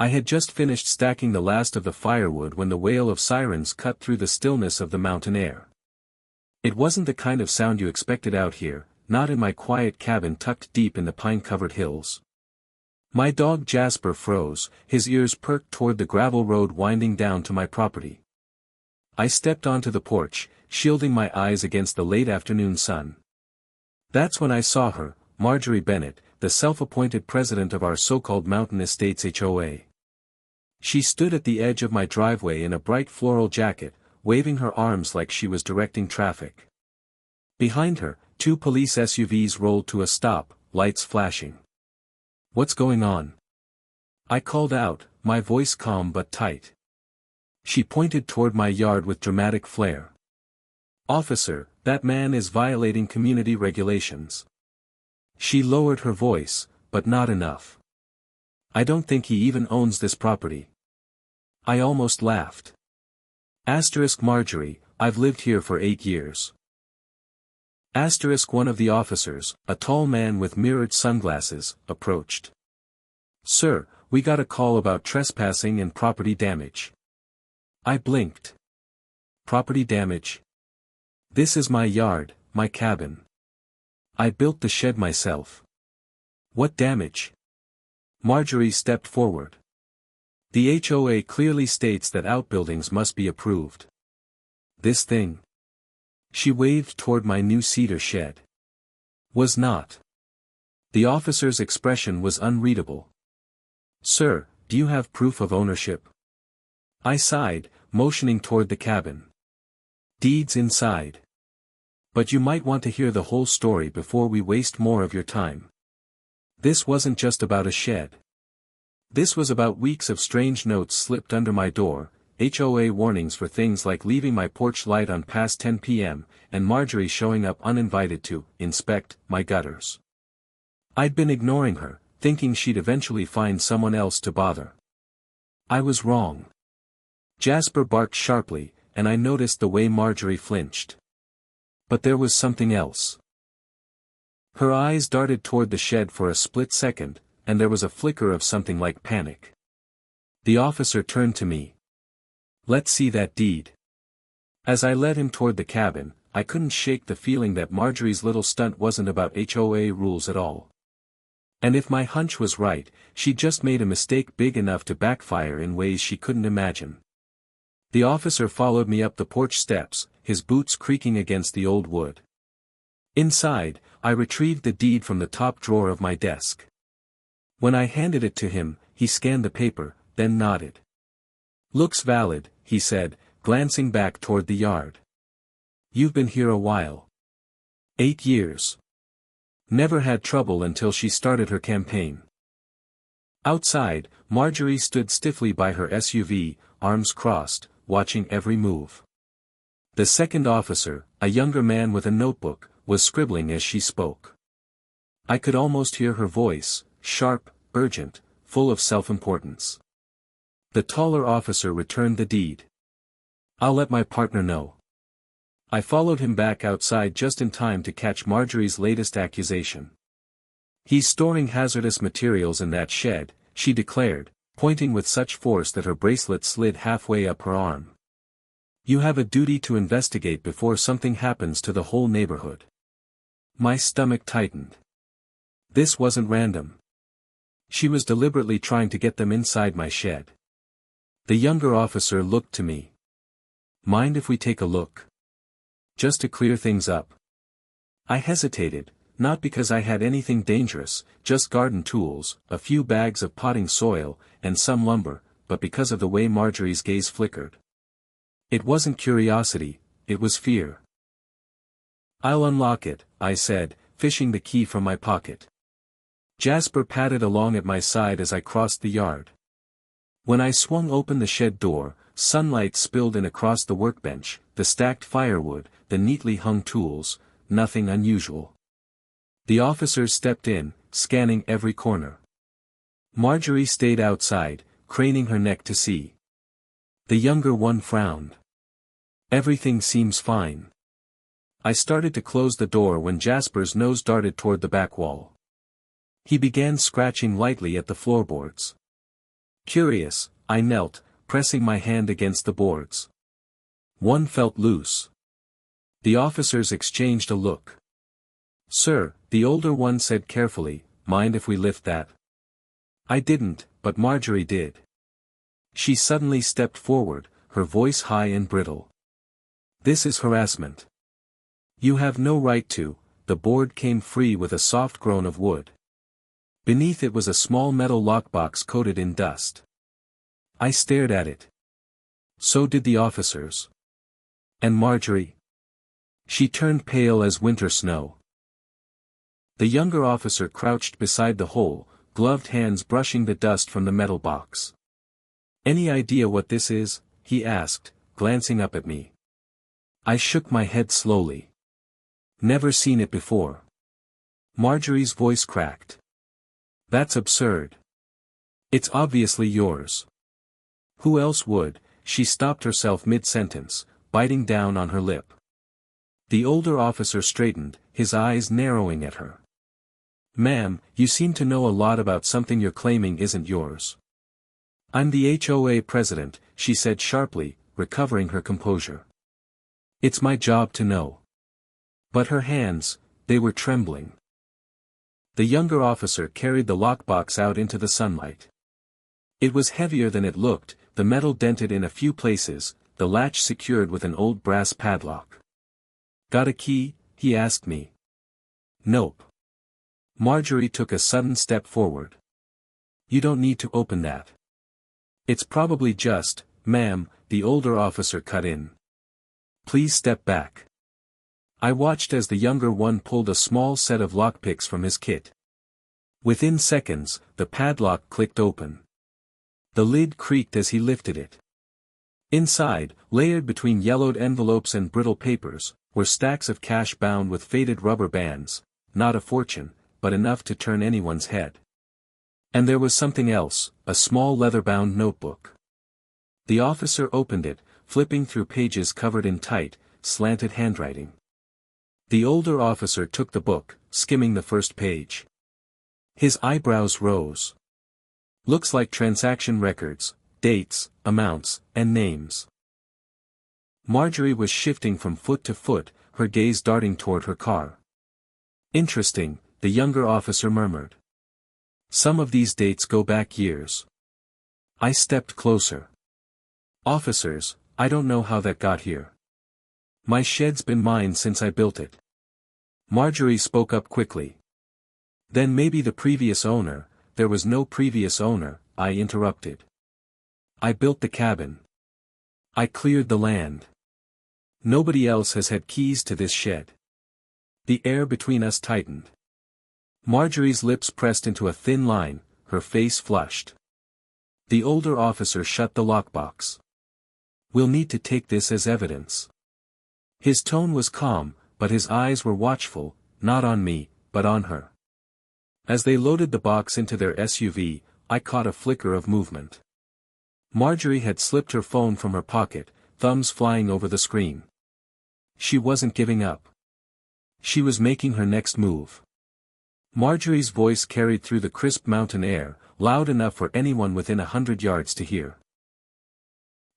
I had just finished stacking the last of the firewood when the wail of sirens cut through the stillness of the mountain air. It wasn't the kind of sound you expected out here, not in my quiet cabin tucked deep in the pine-covered hills. My dog Jasper froze, his ears perked toward the gravel road winding down to my property. I stepped onto the porch, shielding my eyes against the late afternoon sun. That's when I saw her, Marjorie Bennett, the self-appointed president of our so-called Mountain Estates HOA. She stood at the edge of my driveway in a bright floral jacket, waving her arms like she was directing traffic. Behind her, 2 police SUVs rolled to a stop, lights flashing. "What's going on?" I called out, my voice calm but tight. She pointed toward my yard with dramatic flair. "Officer, that man is violating community regulations." She lowered her voice, but not enough. "I don't think he even owns this property." I almost laughed. Marjorie, I've lived here for 8 years. One of the officers, a tall man with mirrored sunglasses, approached. "Sir, we got a call about trespassing and property damage." I blinked. "Property damage? This is my yard, my cabin. I built the shed myself." "What damage?" Marjorie stepped forward. "The HOA clearly states that outbuildings must be approved. This thing," she waved toward my new cedar shed, "was not." The officer's expression was unreadable. "Sir, do you have proof of ownership?" I sighed, motioning toward the cabin. "Deeds inside. But you might want to hear the whole story before we waste more of your time. This wasn't just about a shed. This was about weeks of strange notes slipped under my door, HOA warnings for things like leaving my porch light on past 10 p.m., and Marjorie showing up uninvited to inspect my gutters. I'd been ignoring her, thinking she'd eventually find someone else to bother. I was wrong. Jasper barked sharply, and I noticed the way Marjorie flinched. But there was something else. Her eyes darted toward the shed for a split second, and there was a flicker of something like panic. The officer turned to me. "Let's see that deed." As I led him toward the cabin, I couldn't shake the feeling that Marjorie's little stunt wasn't about HOA rules at all. And if my hunch was right, she'd just made a mistake big enough to backfire in ways she couldn't imagine. The officer followed me up the porch steps, his boots creaking against the old wood. Inside, I retrieved the deed from the top drawer of my desk. When I handed it to him, he scanned the paper, then nodded. "Looks valid," he said, glancing back toward the yard. "You've been here a while." 8 years. Never had trouble until she started her campaign. Outside, Marjorie stood stiffly by her SUV, arms crossed, watching every move. The second officer, a younger man with a notebook, was scribbling as she spoke. I could almost hear her voice, sharp, urgent, full of self-importance. The taller officer returned the deed. "I'll let my partner know." I followed him back outside just in time to catch Marjorie's latest accusation. "He's storing hazardous materials in that shed," she declared, pointing with such force that her bracelet slid halfway up her arm. "You have a duty to investigate before something happens to the whole neighborhood." My stomach tightened. This wasn't random. She was deliberately trying to get them inside my shed. The younger officer looked to me. "Mind if we take a look? Just to clear things up." I hesitated, not because I had anything dangerous, just garden tools, a few bags of potting soil, and some lumber, but because of the way Marjorie's gaze flickered. It wasn't curiosity, it was fear. "I'll unlock it," I said, fishing the key from my pocket. Jasper padded along at my side as I crossed the yard. When I swung open the shed door, sunlight spilled in across the workbench, the stacked firewood, the neatly hung tools, nothing unusual. The officers stepped in, scanning every corner. Marjorie stayed outside, craning her neck to see. The younger one frowned. "Everything seems fine." I started to close the door when Jasper's nose darted toward the back wall. He began scratching lightly at the floorboards. Curious, I knelt, pressing my hand against the boards. One felt loose. The officers exchanged a look. "Sir," the older one said carefully, "mind if we lift that?" I didn't, but Marjorie did. She suddenly stepped forward, her voice high and brittle. "This is harassment. You have no right to." The board came free with a soft groan of wood. Beneath it was a small metal lockbox coated in dust. I stared at it. So did the officers. And Marjorie? She turned pale as winter snow. The younger officer crouched beside the hole, gloved hands brushing the dust from the metal box. "Any idea what this is?" he asked, glancing up at me. I shook my head slowly. "Never seen it before." Marjorie's voice cracked. "That's absurd. It's obviously yours." "Who else would?" She stopped herself mid-sentence, biting down on her lip. The older officer straightened, his eyes narrowing at her. "Ma'am, you seem to know a lot about something you're claiming isn't yours." "I'm the HOA president," she said sharply, recovering her composure. "It's my job to know." But her hands, they were trembling. The younger officer carried the lockbox out into the sunlight. It was heavier than it looked, the metal dented in a few places, the latch secured with an old brass padlock. "Got a key?" he asked me. "Nope." Marjorie took a sudden step forward. "You don't need to open that." "It's probably just, ma'am," the older officer cut in. "Please step back." I watched as the younger one pulled a small set of lockpicks from his kit. Within seconds, the padlock clicked open. The lid creaked as he lifted it. Inside, layered between yellowed envelopes and brittle papers, were stacks of cash bound with faded rubber bands, not a fortune, but enough to turn anyone's head. And there was something else, a small leather-bound notebook. The officer opened it, flipping through pages covered in tight, slanted handwriting. The older officer took the book, skimming the first page. His eyebrows rose. "Looks like transaction records, dates, amounts, and names." Marjorie was shifting from foot to foot, her gaze darting toward her car. "Interesting," the younger officer murmured. "Some of these dates go back years." I stepped closer. "Officers, I don't know how that got here. My shed's been mine since I built it." Marjorie spoke up quickly. "Then maybe the previous owner." "There was no previous owner," I interrupted. "I built the cabin. I cleared the land. Nobody else has had keys to this shed." The air between us tightened. Marjorie's lips pressed into a thin line, her face flushed. The older officer shut the lockbox. "We'll need to take this as evidence." His tone was calm, but his eyes were watchful, not on me, but on her. As they loaded the box into their SUV, I caught a flicker of movement. Marjorie had slipped her phone from her pocket, thumbs flying over the screen. She wasn't giving up. She was making her next move. Marjorie's voice carried through the crisp mountain air, loud enough for anyone within 100 yards to hear.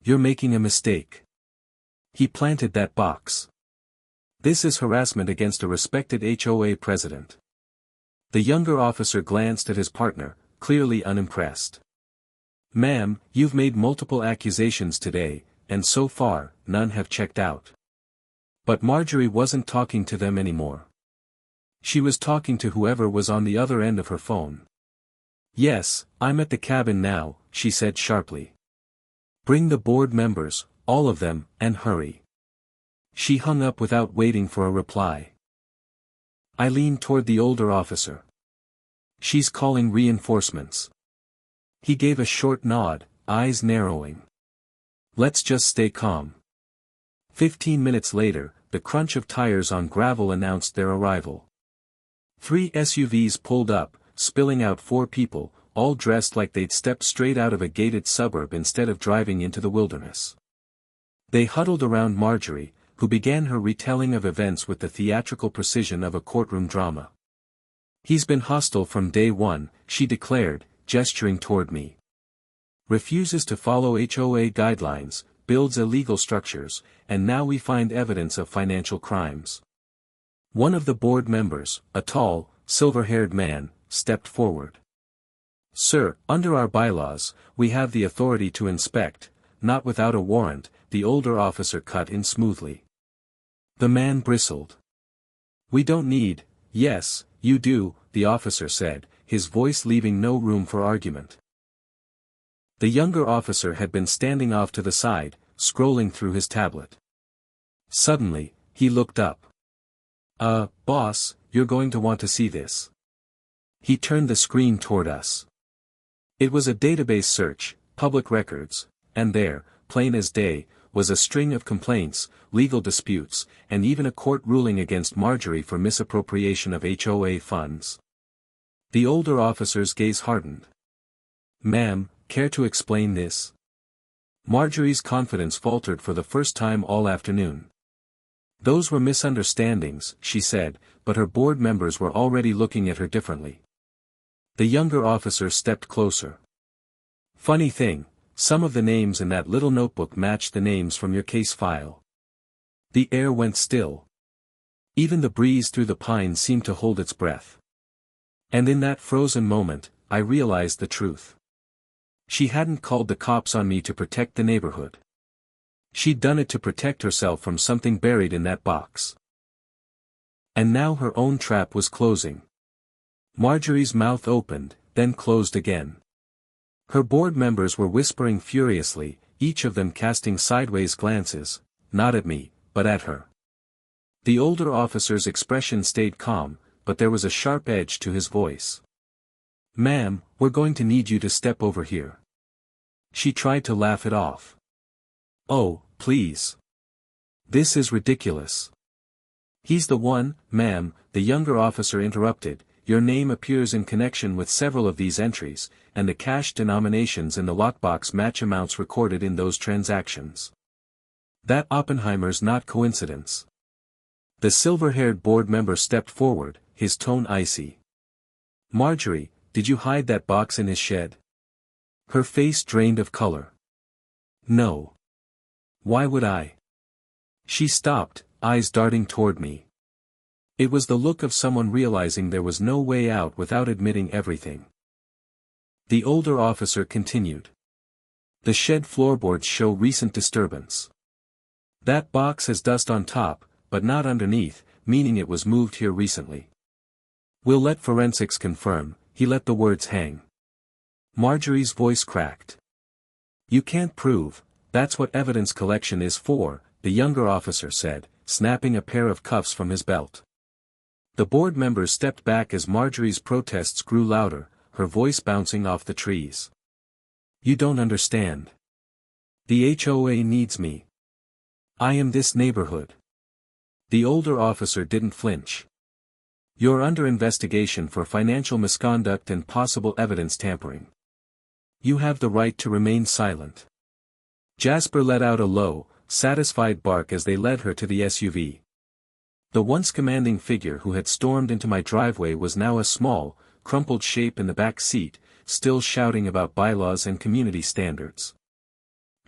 "You're making a mistake. He planted that box. This is harassment against a respected HOA president." The younger officer glanced at his partner, clearly unimpressed. "Ma'am, you've made multiple accusations today, and so far, none have checked out." But Marjorie wasn't talking to them anymore. She was talking to whoever was on the other end of her phone. "Yes, I'm at the cabin now," she said sharply. "Bring the board members, all of them, and hurry." She hung up without waiting for a reply. I leaned toward the older officer. "She's calling reinforcements." He gave a short nod, eyes narrowing. "Let's just stay calm." 15 minutes later, the crunch of tires on gravel announced their arrival. 3 SUVs pulled up, spilling out 4 people, all dressed like they'd stepped straight out of a gated suburb instead of driving into the wilderness. They huddled around Marjorie, who began her retelling of events with the theatrical precision of a courtroom drama. "He's been hostile from day one," she declared, gesturing toward me. Refuses to follow HOA guidelines, builds illegal structures, and now we find evidence of financial crimes. One of the board members, a tall, silver-haired man, stepped forward. Sir, under our bylaws, we have the authority to inspect, not without a warrant, the older officer cut in smoothly. The man bristled. We don't need. Yes, you do, the officer said, his voice leaving no room for argument. The younger officer had been standing off to the side, scrolling through his tablet. Suddenly, he looked up. Boss, you're going to want to see this. He turned the screen toward us. It was a database search, public records, and there, plain as day, was a string of complaints, legal disputes, and even a court ruling against Marjorie for misappropriation of HOA funds. The older officer's gaze hardened. Ma'am, care to explain this? Marjorie's confidence faltered for the first time all afternoon. Those were misunderstandings, she said, but her board members were already looking at her differently. The younger officer stepped closer. Funny thing, some of the names in that little notebook matched the names from your case file. The air went still. Even the breeze through the pines seemed to hold its breath. And in that frozen moment, I realized the truth. She hadn't called the cops on me to protect the neighborhood. She'd done it to protect herself from something buried in that box. And now her own trap was closing. Marjorie's mouth opened, then closed again. Her board members were whispering furiously, each of them casting sideways glances, not at me, but at her. The older officer's expression stayed calm, but there was a sharp edge to his voice. Ma'am, we're going to need you to step over here. She tried to laugh it off. Oh, please. This is ridiculous. He's the one, ma'am, the younger officer interrupted. Your name appears in connection with several of these entries, and the cash denominations in the lockbox match amounts recorded in those transactions. That Oppenheimer's not coincidence. The silver-haired board member stepped forward, his tone icy. Marjorie, did you hide that box in his shed? Her face drained of color. No. Why would I? She stopped, eyes darting toward me. It was the look of someone realizing there was no way out without admitting everything. The older officer continued. The shed floorboards show recent disturbance. That box has dust on top, but not underneath, meaning it was moved here recently. We'll let forensics confirm. He let the words hang. Marjorie's voice cracked. You can't prove, that's what evidence collection is for, the younger officer said, snapping a pair of cuffs from his belt. The board members stepped back as Marjorie's protests grew louder, her voice bouncing off the trees. You don't understand. The HOA needs me. I am this neighborhood. The older officer didn't flinch. You're under investigation for financial misconduct and possible evidence tampering. You have the right to remain silent. Jasper let out a low, satisfied bark as they led her to the SUV. The once commanding figure who had stormed into my driveway was now a small, crumpled shape in the back seat, still shouting about bylaws and community standards.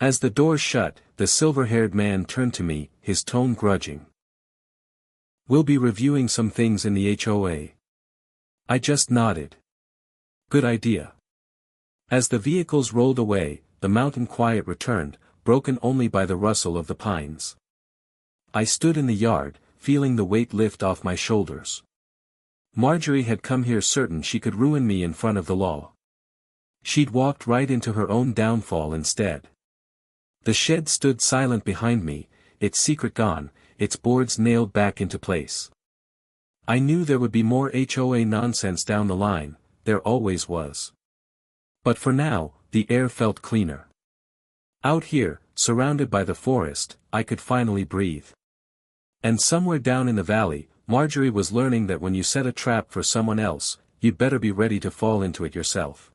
As the door shut, the silver-haired man turned to me, his tone grudging. We'll be reviewing some things in the HOA. I just nodded. Good idea. As the vehicles rolled away, the mountain quiet returned, broken only by the rustle of the pines. I stood in the yard, feeling the weight lift off my shoulders. Marjorie had come here certain she could ruin me in front of the law. She'd walked right into her own downfall instead. The shed stood silent behind me, its secret gone, its boards nailed back into place. I knew there would be more HOA nonsense down the line, there always was. But for now, the air felt cleaner. Out here, surrounded by the forest, I could finally breathe. And somewhere down in the valley, Marjorie was learning that when you set a trap for someone else, you'd better be ready to fall into it yourself.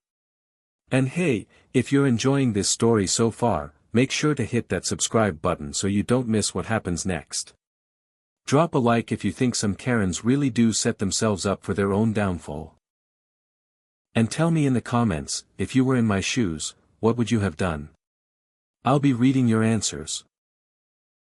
And hey, if you're enjoying this story so far, make sure to hit that subscribe button so you don't miss what happens next. Drop a like if you think some Karens really do set themselves up for their own downfall. And tell me in the comments, if you were in my shoes, what would you have done? I'll be reading your answers.